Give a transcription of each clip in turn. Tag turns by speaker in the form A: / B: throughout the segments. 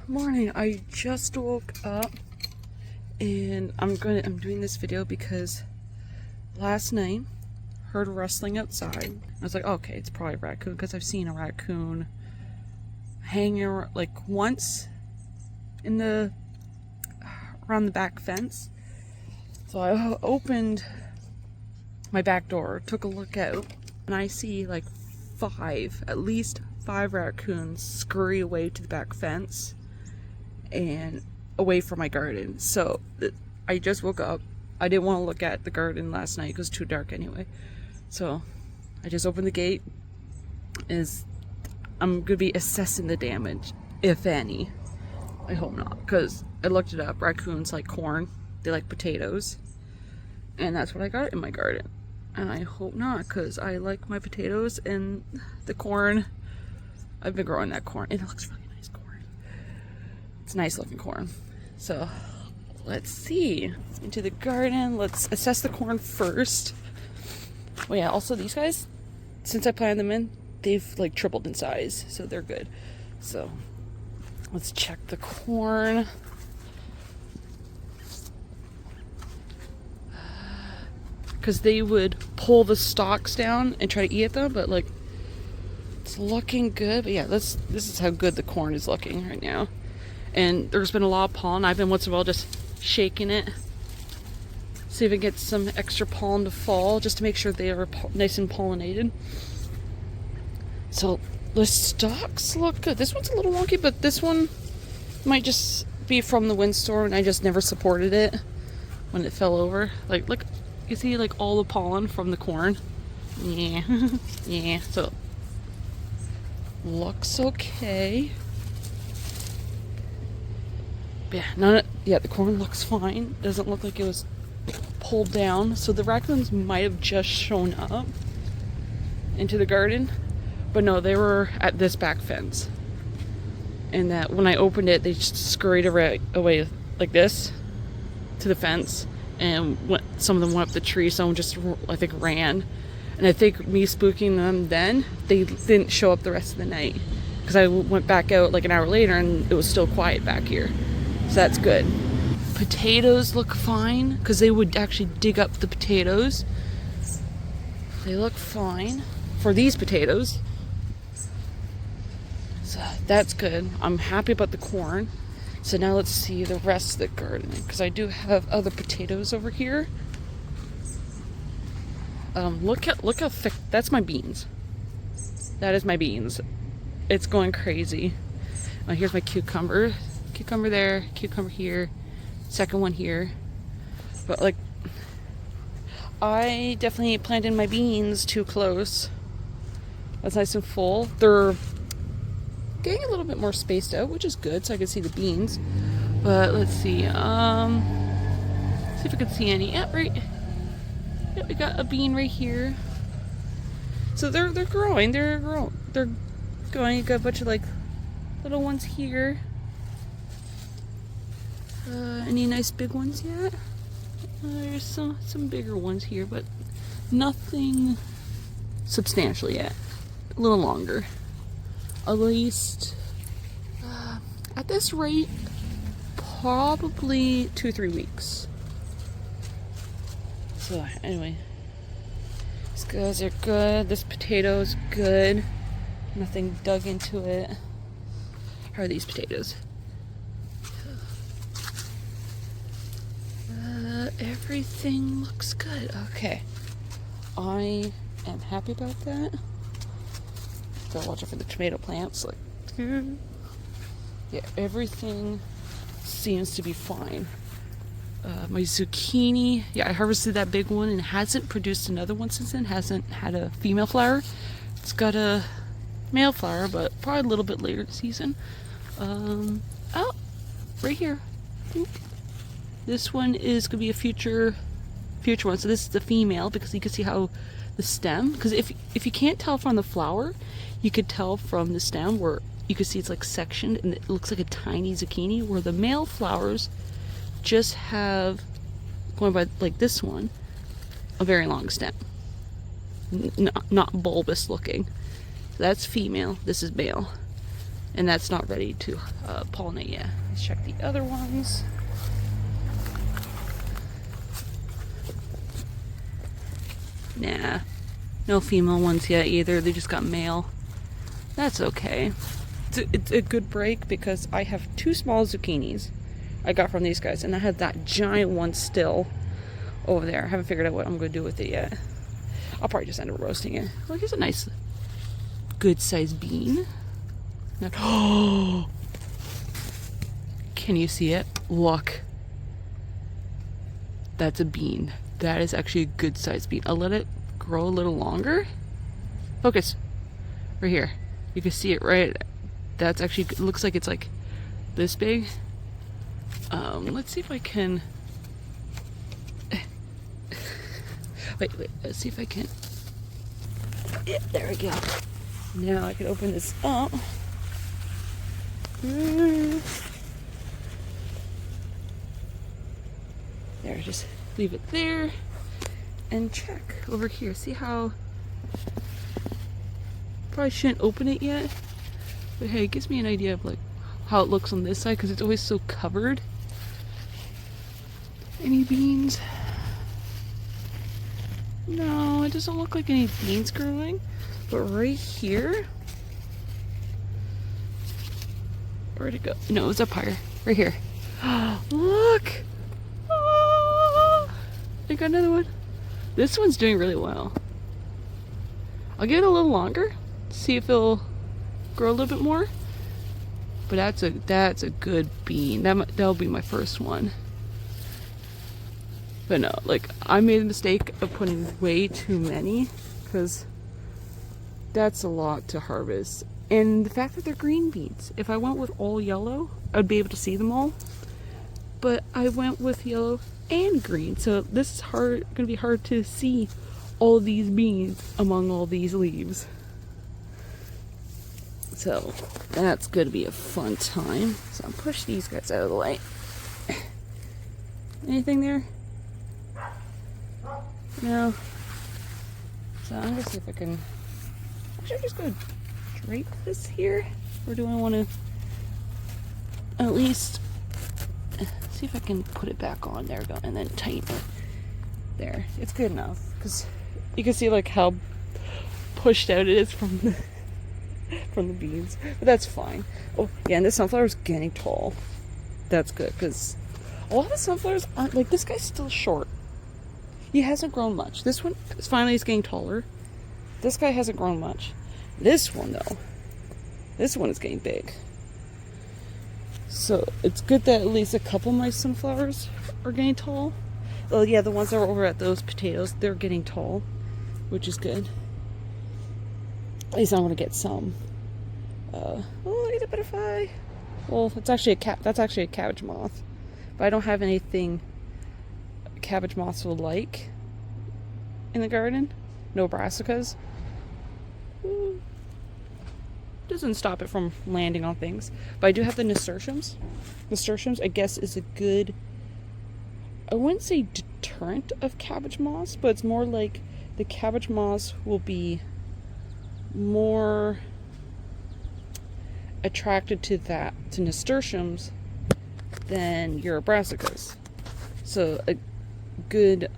A: Morning. I just woke up and I'm doing this video because last night heard rustling outside. I was like, okay, it's probably a raccoon because I've seen a raccoon hanging like once in the around the back fence. So I opened my back door, took a look out, and I see like at least five raccoons scurry away to the back fence and away from my garden. So I just woke up. I didn't want to look at the garden last night. It was too dark anyway. So I just opened the gate. I'm gonna be assessing the damage, if any. I hope not, because I looked it up. Raccoons like corn. They like potatoes, and that's what I got in my garden. And I hope not, because I like my potatoes and the corn. I've been growing that corn. It looks really nice corn. It's nice looking corn. So let's see. Into the garden. Let's assess the corn first. Oh yeah, also these guys, since I planted them in, they've like tripled in size. So they're good. So let's check the corn. Because they would pull the stalks down and try to eat them, but like it's looking good. But yeah, this is how good the corn is looking right now. And there's been a lot of pollen. I've been once in a while just shaking it, see if it gets some extra pollen to fall, just to make sure they are nice and pollinated. So the stalks look good. This one's a little wonky, but this one might just be from the windstorm, and I just never supported it when it fell over. Like, look, you see like all the pollen from the corn. Yeah. Yeah, so looks okay. Yeah, the corn looks fine. Doesn't look like it was pulled down. So the raccoons might have just shown up into the garden, but no, they were at this back fence. And that when I opened it, they just scurried away like this to the fence, and some of them went up the tree. Some just, I think, ran. And I think me spooking them then, they didn't show up the rest of the night, because I went back out like an hour later and it was still quiet back here. So that's good. Potatoes look fine, because they would actually dig up the potatoes. They look fine for these potatoes. So that's good. I'm happy about the corn. So now let's see the rest of the garden, because I do have other potatoes over here. Look how thick. That's my beans. That is my beans. It's going crazy. Here's my cucumber. Cucumber there, cucumber here, second one here. But like, I definitely planted my beans too close. That's nice and full. They're getting a little bit more spaced out, which is good, so I can see the beans. But let's see. See if I can see any. Yeah, right. Yeah, we got a bean right here. So they're growing. They're going. You got a bunch of like little ones here. Any nice big ones yet? There's some bigger ones here, but nothing substantial yet. A little longer. At least, at this rate, probably 2-3 weeks. So anyway, these guys are good. This potato is good. Nothing dug into it. How are these potatoes? Everything looks good. Okay, I am happy about that. Gotta watch out for the tomato plants. Like, yeah, everything seems to be fine. My zucchini, yeah, I harvested that big one and hasn't produced another one since then. Hasn't had a female flower. It's got a male flower, but probably a little bit later this season. Oh, right here. This one is gonna be a future one. So this is the female, because you can see how the stem, because if you can't tell from the flower, you could tell from the stem, where you can see it's like sectioned and it looks like a tiny zucchini, where the male flowers just have, going by like this one, a very long stem, not bulbous looking. So that's female, this is male. And that's not ready to pollinate yet. Let's check the other ones. Nah, no female ones yet either. They just got male. That's okay. It's a good break because I have 2 small zucchinis I got from these guys, and I had that giant one still over there. I haven't figured out what I'm going to do with it yet. I'll probably just end up roasting it. Well, here's a nice, good sized bean. Oh! Can you see it? Look. That's a bean. That is actually a good sized bean. I'll let it grow a little longer. Focus. Right here. You can see it right. That's actually, it looks like it's like this big. Let's see if I can. Wait, let's see if I can. Yeah, there we go. Now I can open this up. There, just leave it there and check over here. See how, probably shouldn't open it yet, but hey, it gives me an idea of like how it looks on this side because it's always so covered. Any beans? No, it doesn't look like any beans growing, but right here, where'd it go? No, it's up higher, right here. Look! Oh, I got another one. This one's doing really well. I'll give it a little longer, see if it'll grow a little bit more. But that's a good bean. That'll be my first one. But no, like I made a mistake of putting way too many because that's a lot to harvest. And the fact that they're green beans. If I went with all yellow, I'd be able to see them all. But I went with yellow and green, so this is gonna be hard to see all these beans among all these leaves. So that's gonna be a fun time. So I'll push these guys out of the way. Anything there? No. So I'm gonna see if I can. Should I just go drape this here, or do I want to at least see if I can put it back on? There we go, and then tighten it. There, it's good enough because you can see like how pushed out it is from the beans, but that's fine. Oh yeah, and this sunflower is getting tall. That's good because a lot of the sunflowers aren't like this guy's still short. He hasn't grown much. This one is finally getting taller. This guy hasn't grown much. This one though, this one is getting big. So it's good that at least a couple of my sunflowers are getting tall. Well, yeah, the ones that are over at those potatoes, they're getting tall, which is good. At least I'm gonna get some. Oh, look at the butterfly. Well, it's actually that's actually a cabbage moth, but I don't have anything cabbage moths will like in the garden. No brassicas. Doesn't stop it from landing on things, but I do have the nasturtiums. Nasturtiums, I guess, is a good, I wouldn't say deterrent of cabbage moths, but it's more like the cabbage moths will be more attracted to nasturtiums than your brassicas. So a good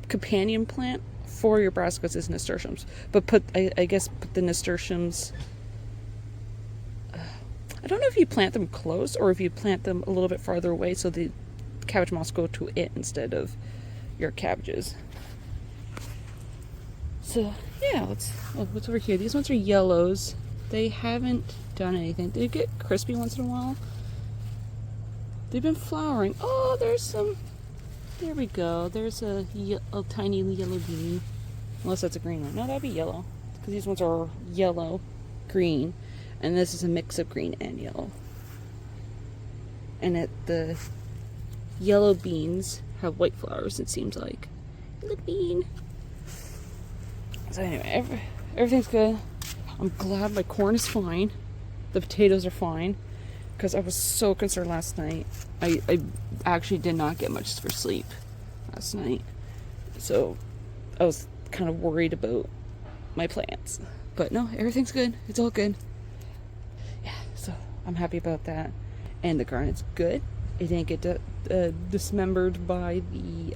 A: companion plant for your brassicas is nasturtiums, but I guess put the nasturtiums, I don't know if you plant them close or if you plant them a little bit farther away so the cabbage moths go to it instead of your cabbages. So yeah, what's over here? These ones are yellows. They haven't done anything. They get crispy once in a while. They've been flowering. Oh, there's some. There we go. There's a tiny yellow bean. Unless that's a green one. No, that'd be yellow. Because these ones are yellow, green. And this is a mix of green and yellow. And the yellow beans have white flowers, it seems like. Look, bean. So anyway, everything's good. I'm glad my corn is fine. The potatoes are fine. Because I was so concerned last night. I actually did not get much for sleep last night. So I was kind of worried about my plants. But no, everything's good. It's all good. Yeah, so I'm happy about that. And the garnet's good. It didn't get dismembered by the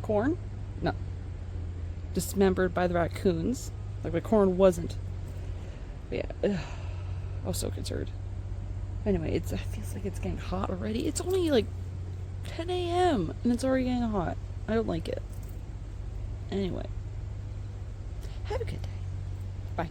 A: corn. No. Dismembered by the raccoons. Like the corn wasn't. But yeah, I was so concerned. Anyway, it feels like it's getting hot already. It's only like 10 a.m. and it's already getting hot. I don't like it. Anyway, have a good day. Bye.